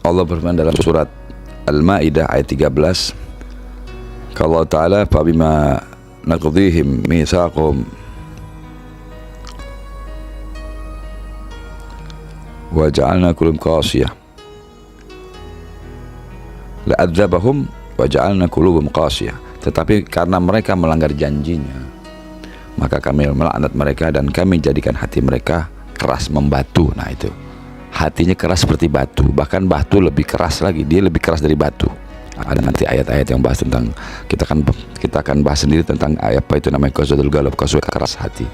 Allah berfirman dalam surat Al-Maidah ayat 13, kalau Ta'ala fabima naqdihim mitsaqahum wa ja'alna qulubahum qasiyah la'adzabahum wa ja'alna qulubahum qasiyah. Tetapi karena mereka melanggar janjinya, maka kami melaknat mereka dan kami jadikan hati mereka keras membatu. Nah itu, hatinya keras seperti batu, bahkan batu lebih keras lagi, dia lebih keras dari batu. Ada nanti ayat-ayat yang bahas tentang, kita akan bahas sendiri tentang apa itu namanya qaswatul qalb, keras hati,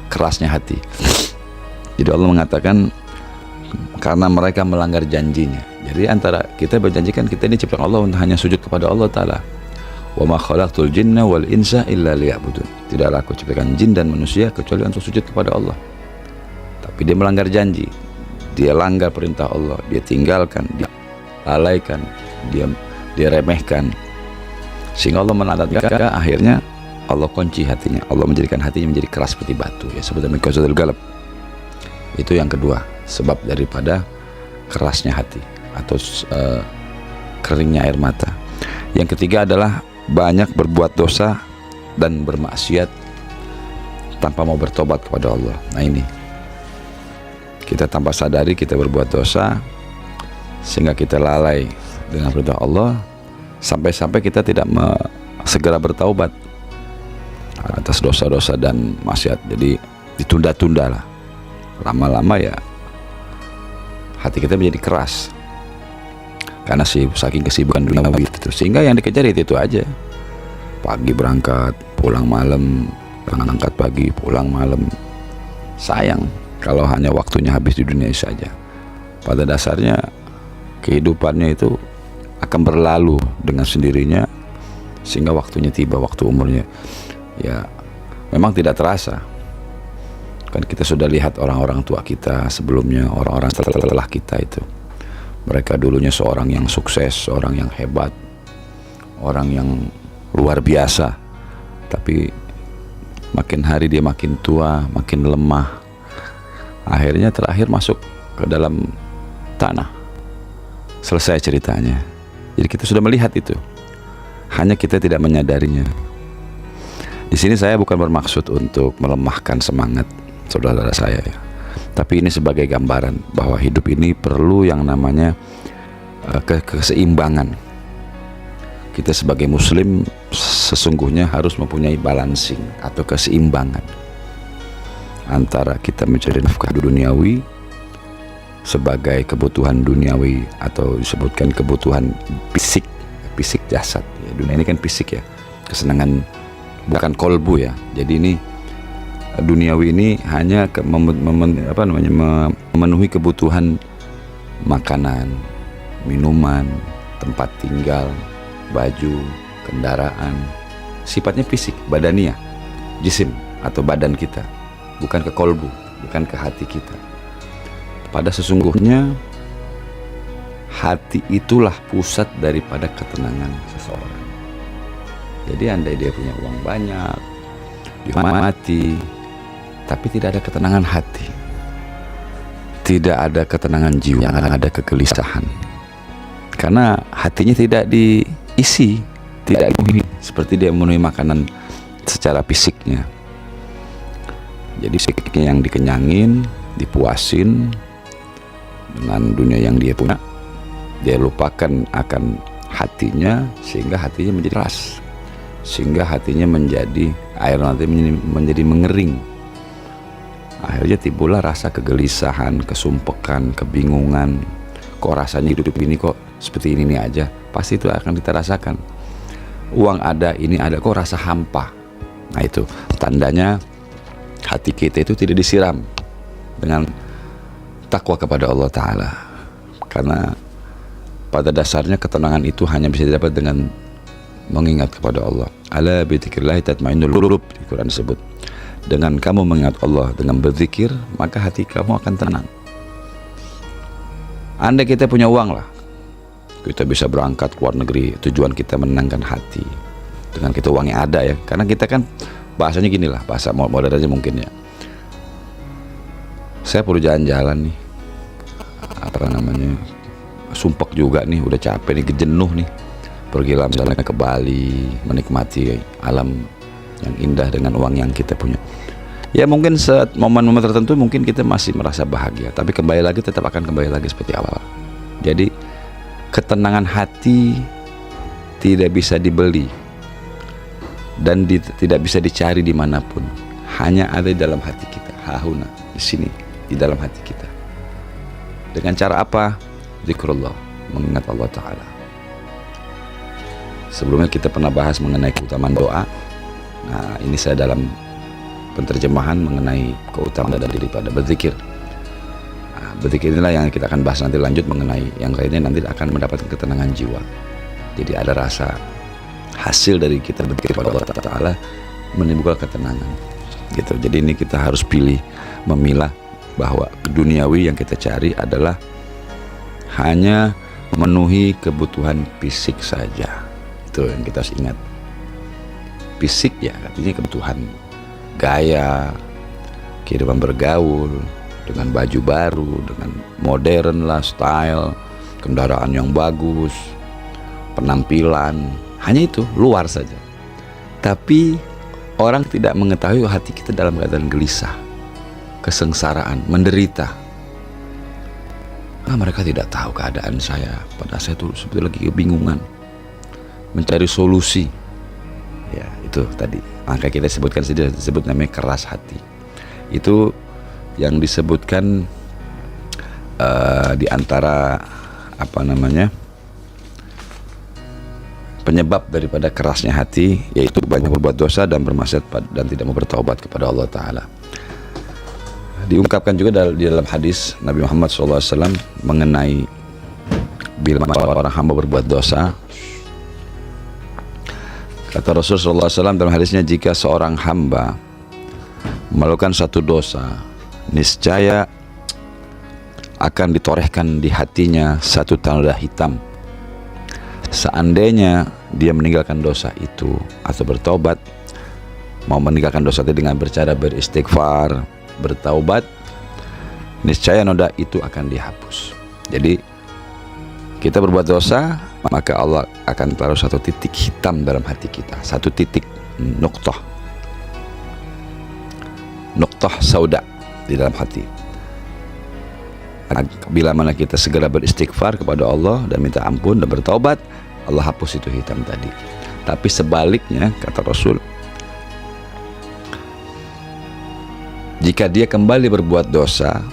kerasnya hati. Jadi Allah mengatakan karena mereka melanggar janjinya. Jadi antara kita berjanjikan kita ini ciptaan Allah untuk hanya sujud kepada Allah Ta'ala. Wa ma khalaqtul jinna wal insa illa liya'budun. Tidaklah aku ciptakan jin dan manusia kecuali untuk sujud kepada Allah. Tapi dia melanggar janji, dia langgar perintah Allah, dia tinggalkan, dia lalaikan, dia remehkan, sehingga Allah melaknat mereka. Akhirnya Allah kunci hatinya, Allah menjadikan hatinya menjadi keras seperti batu, ya, seperti qaswatul qalb. Itu yang kedua, sebab daripada kerasnya hati atau keringnya air mata. Yang ketiga adalah banyak berbuat dosa dan bermaksiat tanpa mau bertobat kepada Allah. Nah ini, kita tanpa sadari kita berbuat dosa sehingga kita lalai dengan perintah Allah, sampai-sampai kita tidak segera bertaubat atas dosa-dosa dan maksiat. Jadi ditunda-tunda lah, lama-lama ya hati kita menjadi keras karena saking kesibukan duniawi itu, sehingga yang dikejar itu aja, pagi berangkat pulang malam, berangkat pagi pulang malam. Sayang kalau hanya waktunya habis di dunia saja. Pada dasarnya kehidupannya itu akan berlalu dengan sendirinya, sehingga waktunya tiba, waktu umurnya ya memang tidak terasa. Kan kita sudah lihat orang-orang tua kita sebelumnya, orang-orang setelah kita itu, mereka dulunya seorang yang sukses, seorang yang hebat, orang yang luar biasa, tapi makin hari dia makin tua, makin lemah, akhirnya terakhir masuk ke dalam tanah. Selesai ceritanya. Jadi kita sudah melihat itu, hanya kita tidak menyadarinya. Di sini saya bukan bermaksud untuk melemahkan semangat saudara saya ya, tapi ini sebagai gambaran bahwa hidup ini perlu yang namanya keseimbangan. Kita sebagai muslim sesungguhnya harus mempunyai balancing atau keseimbangan antara kita mencari nafkah duniawi sebagai kebutuhan duniawi, atau disebutkan kebutuhan fisik jasad ya. Dunia ini kan fisik ya, kesenangan bukan kolbu ya. Jadi ini duniawi ini hanya memenuhi kebutuhan makanan, minuman, tempat tinggal, baju, kendaraan, sifatnya fisik, badania, jisim atau badan kita, bukan ke kolbu, bukan ke hati kita. Pada sesungguhnya hati itulah pusat daripada ketenangan seseorang. Jadi andai dia punya uang banyak, dia mati, tapi tidak ada ketenangan hati, tidak ada ketenangan jiwa, yang ada kegelisahan, karena hatinya tidak diisi, tidak dipenuhi seperti dia memenuhi makanan secara fisiknya. Jadi fisiknya yang dikenyangin, dipuasin dengan dunia yang dia punya, dia lupakan akan hatinya, sehingga hatinya menjadi keras, sehingga hatinya menjadi air mata menjadi mengering. Akhirnya timbullah rasa kegelisahan, kesumpekan, kebingungan. Kok rasanya hidup ini kok seperti ini aja? Pasti itu akan kita rasakan. Uang ada, ini ada, kok rasa hampa. Nah itu tandanya hati kita itu tidak disiram dengan takwa kepada Allah Ta'ala. Karena pada dasarnya ketenangan itu hanya bisa didapat dengan mengingat kepada Allah. Ala bi dzikrillah tatmainnul qulub, di Quran disebut. Dengan kamu mengingat Allah, dengan berzikir, maka hati kamu akan tenang. Andai kita punya uang lah, kita bisa berangkat ke luar negeri, tujuan kita menenangkan hati. Dengan kita uangnya ada ya, karena kita kan bahasanya gini lah, bahasa modern aja mungkin ya. Saya perlu jalan-jalan nih, sumpek juga nih, udah capek nih, jenuh nih, pergilah misalnya ke Bali, menikmati alam yang indah dengan uang yang kita punya. Ya mungkin saat momen-momen tertentu mungkin kita masih merasa bahagia, tapi kembali lagi tetap akan kembali lagi seperti awal. Jadi ketenangan hati tidak bisa dibeli dan tidak bisa dicari dimanapun, hanya ada di dalam hati kita, hahuna, di sini, di dalam hati kita. Dengan cara apa? Zikrullah, mengingat Allah Ta'ala. Sebelumnya kita pernah bahas mengenai keutamaan doa. Nah, ini saya dalam penterjemahan mengenai keutamaan daripada berzikir. Nah, berzikir inilah yang kita akan bahas nanti lanjut mengenai yang lainnya, nanti akan mendapatkan ketenangan jiwa. Jadi ada rasa hasil dari kita berzikir kepada Allah Ta'ala menimbulkan ketenangan gitu. Jadi ini kita harus pilih, memilah bahwa duniawi yang kita cari adalah hanya memenuhi kebutuhan fisik saja. Itu yang kita harus ingat. Fisik ya artinya kebutuhan gaya, kehidupan bergaul, dengan baju baru, dengan modern lah, style, kendaraan yang bagus, penampilan, hanya itu, luar saja. Tapi orang tidak mengetahui hati kita dalam keadaan gelisah, kesengsaraan, menderita. Mereka tidak tahu keadaan saya, padahal saya tuh sebetulnya lagi kebingungan, mencari solusi. Ya itu tadi, maka kita sebutkan saja, disebut namanya keras hati. Itu yang disebutkan di antara penyebab daripada kerasnya hati, yaitu banyak berbuat dosa dan bermaksiat dan tidak mau bertaubat kepada Allah Ta'ala. Diungkapkan juga di dalam hadis Nabi Muhammad SAW mengenai bila orang hamba berbuat dosa. Kata Rasulullah SAW dalam hadisnya, jika seorang hamba melakukan satu dosa, niscaya akan ditorehkan di hatinya satu tanda hitam. Seandainya dia meninggalkan dosa itu atau bertobat, mau meninggalkan dosa itu dengan bercara beristighfar, bertaubat, niscaya noda itu akan dihapus. Jadi kita berbuat dosa, maka Allah akan taruh satu titik hitam dalam hati kita, satu titik nuqtah sauda di dalam hati. Bila mana kita segera beristighfar kepada Allah dan minta ampun dan bertaubat, Allah hapus itu hitam tadi. Tapi sebaliknya, kata Rasul, jika dia kembali berbuat dosa,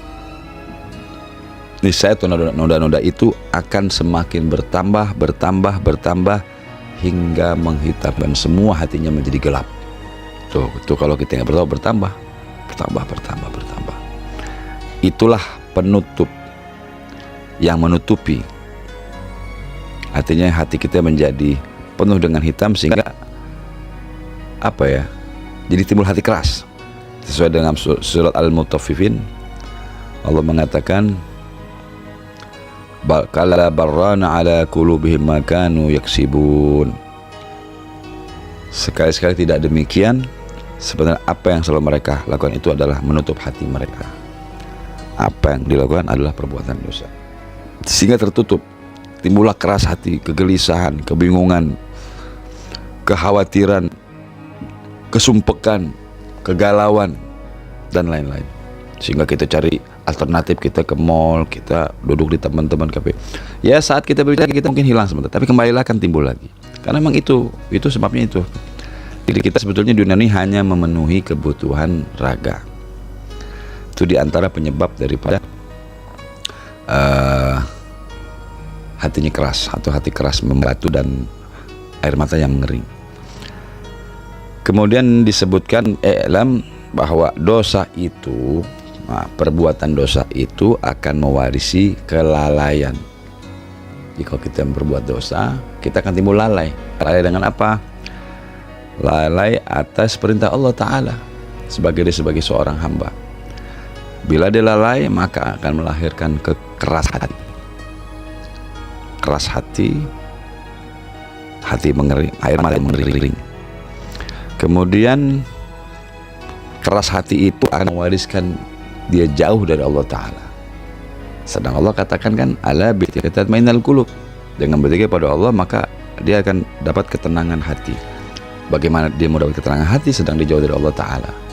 niscaya noda-noda itu akan semakin bertambah hingga menghitamkan semua hatinya menjadi gelap. Tuh kalau kita nggak bertambah. Itulah penutup yang menutupi. Artinya hati kita menjadi penuh dengan hitam sehingga jadi timbul hati keras. Sesuai dengan surat Al-Mutaffifin, Allah mengatakan, kala barrana ala qulubihim ma kanu yaksibun. Sekali-sekali tidak demikian, sebenarnya apa yang selalu mereka lakukan itu adalah menutup hati mereka. Apa yang dilakukan adalah perbuatan dosa, sehingga tertutup, timbullah keras hati, kegelisahan, kebingungan, kekhawatiran, kesumpekan, kegalauan, dan lain-lain. Sehingga kita cari alternatif, kita ke mall, kita duduk di teman-teman kafe. Ya saat kita berbicara kita mungkin hilang sebentar, tapi kembalilah akan timbul lagi. Karena memang itu sebabnya itu. Jadi kita sebetulnya dunia ini hanya memenuhi kebutuhan raga. Itu diantara penyebab daripada hatinya keras, atau hati keras membatu dan air mata yang mengering. Kemudian disebutkan bahwa dosa itu, perbuatan dosa itu akan mewarisi kelalaian. Jika kita berbuat dosa, kita akan timbul lalai. Lalai dengan apa? Lalai atas perintah Allah Ta'ala sebagai seorang hamba. Bila dia lalai, maka akan melahirkan kekeras hati. Keras hati mengering, air mata mengering. Kemudian keras hati itu akan mewariskan dia jauh dari Allah Ta'ala. Sedang Allah katakan kan, ala bi tatma'innul qulub. Dengan berzikir pada Allah maka dia akan dapat ketenangan hati. Bagaimana dia mau dapat ketenangan hati sedang dijauh dari Allah Ta'ala?